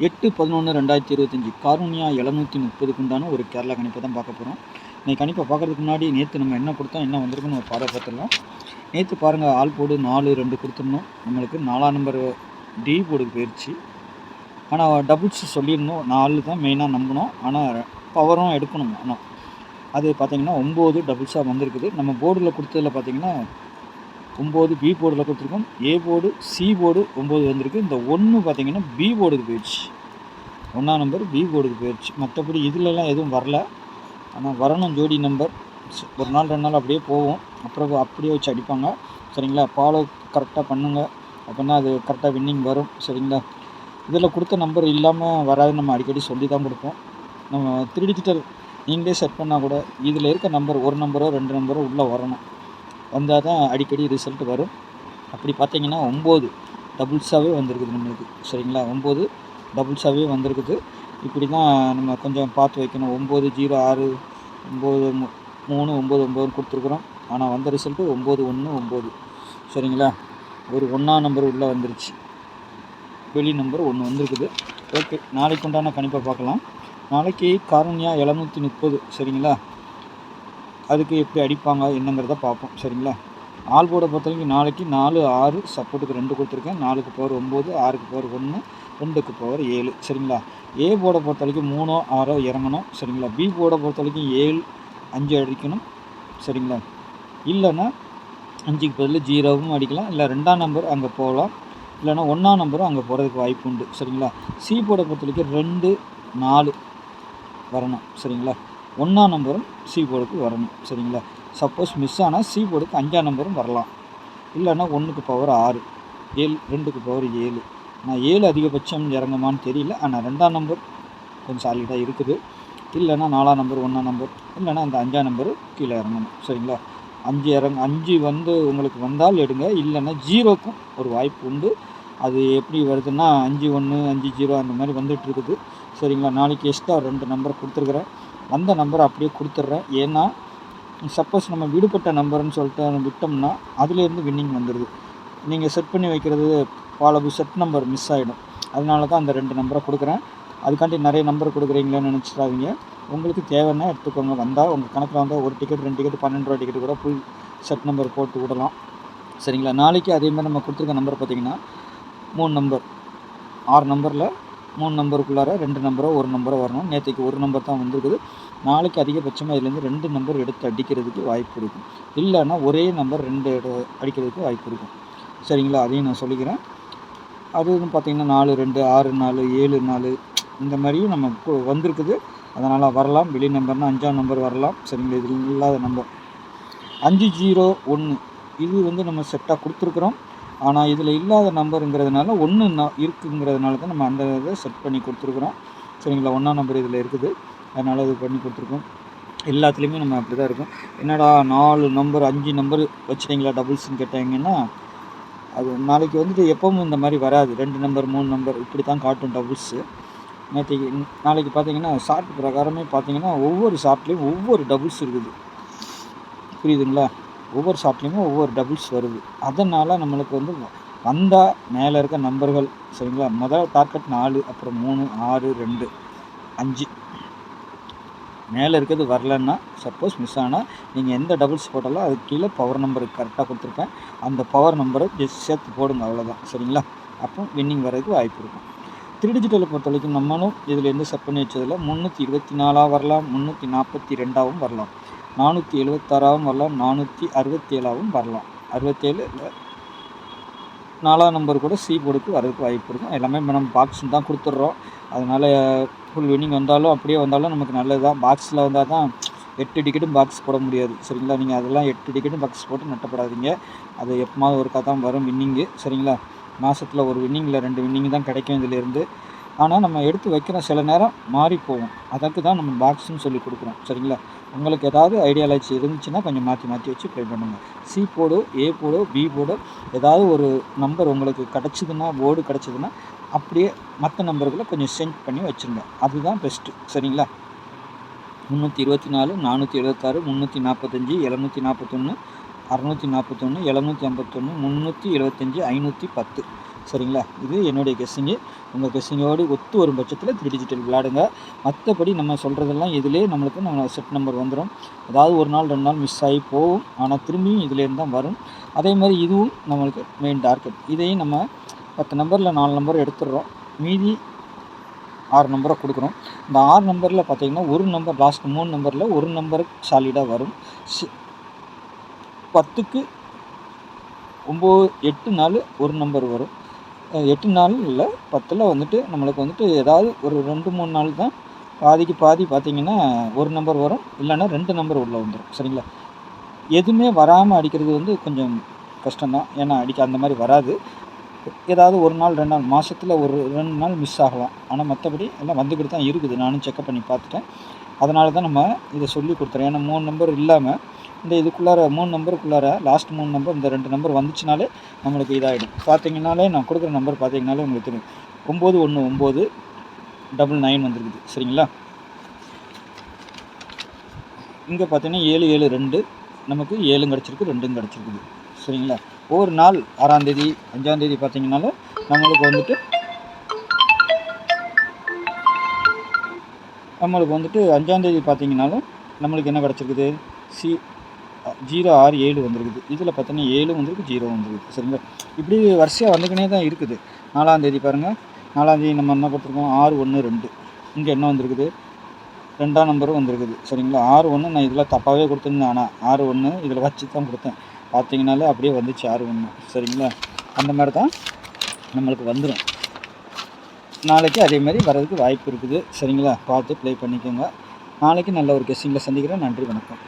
8/11/2025 காருண்யா 730க்கு உண்டான ஒரு கேரளா கணிப்பை தான் பார்க்க போகிறோம். இன்னைக்கு கணிப்பை பார்க்குறதுக்கு முன்னாடி நேற்று நம்ம என்ன கொடுத்தோம், என்ன வந்திருக்குன்னு ஒரு பார்வை பார்த்துடலாம். நேற்று பாருங்கள், ஆல் போர்டு 4-2 கொடுத்துருந்தோம். நம்மளுக்கு 4ஆம் நம்பர் டி போர்டுக்கு போயிடுச்சு. ஆனால் டபுள்ஸ் சொல்லியிருந்தோம், 4 தான் மெயினாக நம்பணும். ஆனால் பவரும் எடுக்கணும். ஆனால் அது பார்த்திங்கன்னா 9 டபுள்ஸாக வந்திருக்குது. நம்ம போர்டில் கொடுத்ததில் பார்த்திங்கன்னா 9 பி போர்டில் கொடுத்துருக்கோம். ஏ போர்டு, சி போர்டு 9 வந்திருக்கு. இந்த 1 பார்த்திங்கன்னா பி போர்டுக்கு போயிடுச்சு. 1ஆம் நம்பர் பி போர்டுக்கு போயிடுச்சு. மற்றபடி இதிலலாம் எதுவும் வரல. ஆனால் வரணும் ஜோடி நம்பர். ஒரு நாள் 2 நாள் அப்படியே போகும், அப்புறம் அப்படியே வச்சு அடிப்பாங்க. சரிங்களா? ஃபாலோ கரெக்டாக பண்ணுங்கள், அப்படின்னா அது கரெக்டாக வின்னிங் வரும். சரிங்களா? இதில் கொடுத்த நம்பர் இல்லாமல் வராது, நம்ம அடிக்கடி சொல்லி தான் கொடுப்போம். நம்ம 3 டிஜிட்டல் நீங்களே செட் பண்ணால் கூட இதில் இருக்க நம்பர் 1 நம்பரோ 2 நம்பரோ உள்ளே வரணும். வந்தால் தான் அடிக்கடி ரிசல்ட் வரும். அப்படி பார்த்தீங்கன்னா 9 டபுள்ஸாகவே வந்திருக்குது நம்மளுக்கு. சரிங்களா? 9 டபுள்ஸாகவே வந்திருக்குது. இப்படி தான் நம்ம கொஞ்சம் பார்த்து வைக்கணும். 9, 0, 6, 9, 3, 9, 9 கொடுத்துருக்குறோம். ஆனால் வந்த ரிசல்ட்டு 9, 1, 9. சரிங்களா? ஒரு 1ஆம் நம்பர் உள்ளே வந்துருச்சு. வெளி நம்பர் 1 வந்திருக்குது. ஓகே, நாளைக்கு உண்டான கணிப்பை பார்க்கலாம். நாளைக்கு காருண்யா 730. சரிங்களா? அதுக்கு எப்படி அடிப்பாங்க என்னங்கிறத பார்ப்போம். சரிங்களா? ஆல் போர்டை பொறுத்தவரைக்கும் நாளைக்கு 4, 6 சப்போர்ட்டுக்கு 2 கொடுத்துருக்கேன். 4க்கு பவர் 9, 6க்கு பவர் 1, 2க்கு பவர் 7. சரிங்களா? ஏ போர்டை பொறுத்த வரைக்கும் 3, 6 இறங்கணும். சரிங்களா? பி போர்டை பொறுத்த வரைக்கும் 7, 5 அடிக்கணும். சரிங்களா? இல்லைன்னா 5க்கு பதில் 0வும் அடிக்கலாம். இல்லை 2ஆம் நம்பர் அங்கே போகலாம். இல்லைன்னா 1ஆம் நம்பரும் அங்கே போகிறதுக்கு வாய்ப்பு உண்டு. சரிங்களா? சி போர்டை பொறுத்த வரைக்கும் 2, 4 வரணும். சரிங்களா? 1ஆம் நம்பரும் சி போர்டுக்கு வரணும். சரிங்களா? சப்போஸ் மிஸ் ஆனால் சி போர்டுக்கு 5ஆம் நம்பரும் வரலாம். இல்லைன்னா 1க்கு பவர் 6, 7, 2க்கு பவர் 7. நான் 7 அதிகபட்சம் இறங்குமான்னு தெரியல. ஆனால் 2ஆம் நம்பர் கொஞ்சம் சாலிடாக இருக்குது. இல்லைன்னா 4ஆம் நம்பர், 1ஆம் நம்பர், இல்லைன்னா அந்த 5ஆம் நம்பர் கீழே இறங்கணும். சரிங்களா? 5 வந்து உங்களுக்கு வந்தால் எடுங்க. இல்லைன்னா 0க்கும் ஒரு வாய்ப்பு உண்டு. அது எப்படி வருதுன்னா 5, 1, 5, 0 அந்த மாதிரி வந்துட்டுருக்குது. சரிங்களா? நாளைக்கு எக்ஸ்ட்ரா 2 நம்பர் கொடுத்துருக்குறேன். அந்த நம்பரை அப்படியே கொடுத்துட்றேன். ஏன்னா சப்போஸ் நம்ம விடுபட்ட நம்பர்னு சொல்லிட்டு விட்டோம்னா அதுலேருந்து வின்னிங் வந்துடுது. நீங்கள் செட் பண்ணி வைக்கிறது பாலபு செட் நம்பர் மிஸ் ஆகிடும். அதனால தான் அந்த 2 நம்பரை கொடுக்குறேன். அதுக்காண்டி நிறைய நம்பர் கொடுக்குறீங்களேன்னு நினச்சிடாதீங்க. உங்களுக்கு தேவைன்னா எடுத்துக்கோங்க. வந்தால் உங்கள் கணக்கில் வந்தால் 1 டிக்கெட், 2 டிக்கெட், 12 ரூபா டிக்கெட் கூட ஃபுல் செட் நம்பர் போட்டு விடலாம். சரிங்களா? நாளைக்கு அதேமாதிரி நம்ம கொடுத்துருக்க நம்பர் பார்த்திங்கன்னா 3 நம்பர், 6 நம்பரில் 3 நம்பருக்குள்ளார 2 நம்பரோ 1 நம்பரோ வரணும். நேற்றுக்கு 1 நம்பர் தான் வந்துருக்குது. நாளைக்கு அதிகபட்சமாக இதுலேருந்து 2 நம்பர் எடுத்து அடிக்கிறதுக்கு வாய்ப்பு இருக்கும். இல்லைன்னா ஒரே நம்பர் 2 அடிக்கிறதுக்கு வாய்ப்பு இருக்கும். சரிங்களா? அதையும் நான் சொல்லிக்கிறேன். அதுவும் பார்த்திங்கன்னா 4, 2, 6, 4, 7, 4 இந்த மாதிரியும் நம்ம வந்திருக்குது. அதனால் வரலாம். வெளி நம்பர்னால் 5ஆம் நம்பர் வரலாம். சரிங்களா? இதில் இல்லாத நம்பர் 5, 0, 1 இது வந்து நம்ம செட்டாக கொடுத்துருக்குறோம். ஆனால் இதில் இல்லாத நம்பருங்கிறதுனால 1 இருக்குங்கிறதுனால தான் நம்ம அந்த இதை செட் பண்ணி கொடுத்துருக்குறோம். சரிங்களா? 1ஆம் நம்பர் இதில் இருக்குது. அதனால் இது பண்ணி கொடுத்துருக்கோம். எல்லாத்துலேயுமே நம்ம அப்படி தான் இருக்கும். என்னடா 4 நம்பர் 5 நம்பர் வச்சுட்டிங்களா டபுள்ஸ்ன்னு கேட்டாங்கன்னா, அது நாளைக்கு வந்துட்டு எப்பவும் இந்த மாதிரி வராது. 2 நம்பர் 3 நம்பர் இப்படி தான் காட்டும் டபுள்ஸு. நாளைக்கு பார்த்தீங்கன்னா ஷார்ட் பிரகாரமே பார்த்தீங்கன்னா ஒவ்வொரு ஷார்ட்லேயும் ஒவ்வொரு டபுள்ஸ் இருக்குது. புரியுதுங்களா? ஒவ்வொரு ஷார்ட்லேயுமே ஒவ்வொரு டபுள்ஸ் வருது. அதனால் நம்மளுக்கு வந்து வந்தால் மேலே இருக்க நம்பர்கள். சரிங்களா? முதல் டார்கெட் 4, அப்புறம் 3, 6, 2, 5 மேலே இருக்கிறது வரலன்னா சப்போஸ் மிஸ் ஆனால் நீங்கள் எந்த டபுள்ஸ் போட்டாலும் அதுக்கு கீழே பவர் நம்பருக்கு கரெக்டாக கொடுத்துருப்பேன். அந்த பவர் நம்பரை ஜஸ்ட் சேர்த்து போடுங்க, அவ்வளோதான். சரிங்களா? அப்போ வின்னிங் வர்றதுக்கு வாய்ப்பு இருக்கும். 3 டிஜிட்டலை பொறுத்த வரைக்கும் நம்மளும் இதுலேருந்து செட் பண்ணி வச்சதில் 324 வரலாம், 342 வரலாம், 476 வரலாம், 467 வரலாம். 67 இல்லை 4ஆம் நம்பர் கூட சி போர்டுக்கு வரதுக்கு வாய்ப்பு இருக்கும். எல்லாமே நம்ம பாக்ஸ் தான் கொடுத்துட்றோம். அதனால் ஃபுல் வின்னிங் வந்தாலும் அப்படியே வந்தாலும் நமக்கு நல்லது தான். பாக்ஸில் வந்தால் தான் 8 டிக்கெட்டும் பாக்ஸ் போட முடியாது. சரிங்களா? நீங்கள் அதெல்லாம் 8 டிக்கெட்டும் பாக்ஸ் போட்டு நட்டப்படாதீங்க. அது எப்போமாவது ஒருக்கா தான் வரும் வின்னிங்கு. சரிங்களா? மாதத்தில் ஒரு வின்னிங் இல்லை 2 வின்னிங் தான் கிடைக்கும் இதிலேருந்து. ஆனால் நம்ம எடுத்து வைக்கிற சில நேரம் மாறி போகும். அதற்கு தான் நம்ம பாக்ஸ்ன்னு சொல்லி கொடுக்குறோம். சரிங்களா? உங்களுக்கு ஏதாவது ஐடியாலஜி இருந்துச்சுன்னா கொஞ்சம் மாற்றி வச்சு ப்ளே பண்ணுங்கள். சி போர்டோ, ஏ போர்டோ, பி போர்டோ ஏதாவது ஒரு நம்பர் உங்களுக்கு கிடச்சிதுன்னா, போர்டு கிடச்சிதுன்னா அப்படியே மற்ற நம்பர்களை கொஞ்சம் சென்ட் பண்ணி வச்சுருங்க. அதுதான் பெஸ்ட்டு. சரிங்களா? 324, 476, 345, 741, 641, 751, 375, 510. சரிங்களா. இது என்னுடைய கெஸ்ஸிங்கு. உங்கள் கெஸ்ஸிங்கோடு ஒத்து வரும் பட்சத்தில் 3 டிஜிட்டல் விளையாடுங்க. மற்றபடி நம்ம சொல்கிறதெல்லாம் இதிலே நம்ம செட் நம்பர் வந்துடும். அதாவது ஒரு நாள் 2 நாள் மிஸ் ஆகி போகும், ஆனால் திரும்பியும் இதிலேருந்து தான் வரும். அதே மாதிரி இதுவும் நம்மளுக்கு மெயின் டார்கெட். இதையும் நம்ம 10 நம்பரில் 4 நம்பர் எடுத்துடுறோம், மீதி 6 நம்பரை கொடுக்குறோம். இந்த 6 நம்பரில் பார்த்தீங்கன்னா ஒரு நம்பர் லாஸ்ட் 3 நம்பரில் ஒரு நம்பர் சாலிடாக வரும். 10க்கு 9 8 நாள் ஒரு நம்பர் வரும். 8 நாள் இல்லை 10ல் வந்துட்டு நம்மளுக்கு வந்துட்டு ஏதாவது ஒரு 2-3 நாள் தான் பாதிக்கு பாதி பார்த்தீங்கன்னா ஒரு நம்பர் வரும், இல்லைன்னா 2 நம்பர் உள்ளே வந்துடும். சரிங்களா. எதுவுமே வராமல் அடிக்கிறது வந்து கொஞ்சம் கஷ்டம்தான், ஏன்னா அந்த மாதிரி வராது. ஏதாவது ஒரு நாள் 2 நாள் மாதத்தில் ஒரு 2 நாள் மிஸ் ஆகலாம், ஆனால் மற்றபடி எல்லாம் வந்துக்கிட்டு தான் இருக்குது. நானும் செக்கப் பண்ணி பார்த்துட்டேன். அதனால தான் நம்ம இதை சொல்லி கொடுத்துறேன். ஏன்னா 3 நம்பர் இல்லாமல் இந்த இதுக்குள்ளார 3 நம்பருக்குள்ளார லாஸ்ட் 3 நம்பர் இந்த 2 நம்பர் வந்துச்சுனாலே நம்மளுக்கு இதாகிடும். பார்த்தீங்கன்னாலே நான் கொடுக்குற நம்பர் பார்த்தீங்கன்னாலே உங்களுக்கு தெரியும், 9199 வந்துருக்குது. சரிங்களா. இங்கே பார்த்தீங்கன்னா 772 நமக்கு 7 கிடச்சிருக்கு, 2 கிடச்சிருக்குது. சரிங்களா. ஒவ்வொரு நாள் 6ஆம் தேதி 5ஆம் தேதி பார்த்தீங்கன்னாலும் நம்மளுக்கு வந்துட்டு 5ஆம் தேதி பார்த்தீங்கன்னாலும் நம்மளுக்கு என்ன கிடச்சிருக்குது, 067 வந்துருக்குது. இதில் பார்த்தீங்கன்னா 7 வந்துருக்கு, 0 வந்துருக்குது. சரிங்களா. இப்படி வரிசையாக வந்துக்கினே தான் இருக்குது. 4ஆம் தேதி பாருங்கள், 4ஆம் தேதி நம்ம என்ன கொடுத்துருக்கோம், 612. இங்கே என்ன வந்திருக்குது, 2ஆம் நம்பரும் வந்திருக்குது. சரிங்களா. 61 நான் இதில் தப்பாகவே கொடுத்துருந்தேன், ஆனால் 61 இதில் வச்சு தான் கொடுத்தேன். பார்த்தீங்கனாலே அப்படியே வந்துச்சு 61. சரிங்களா. அந்த மாதிரி தான் நம்மளுக்கு வந்துடும். நாளைக்கு அதே மாதிரி வர்றதுக்கு வாய்ப்பு இருக்குது. சரிங்களா. பார்த்து ப்ளே பண்ணிக்கோங்க. நாளைக்கு நல்ல ஒரு கெஸ்ஸிங்கில் சந்திக்கிறேன். நன்றி, வணக்கம்.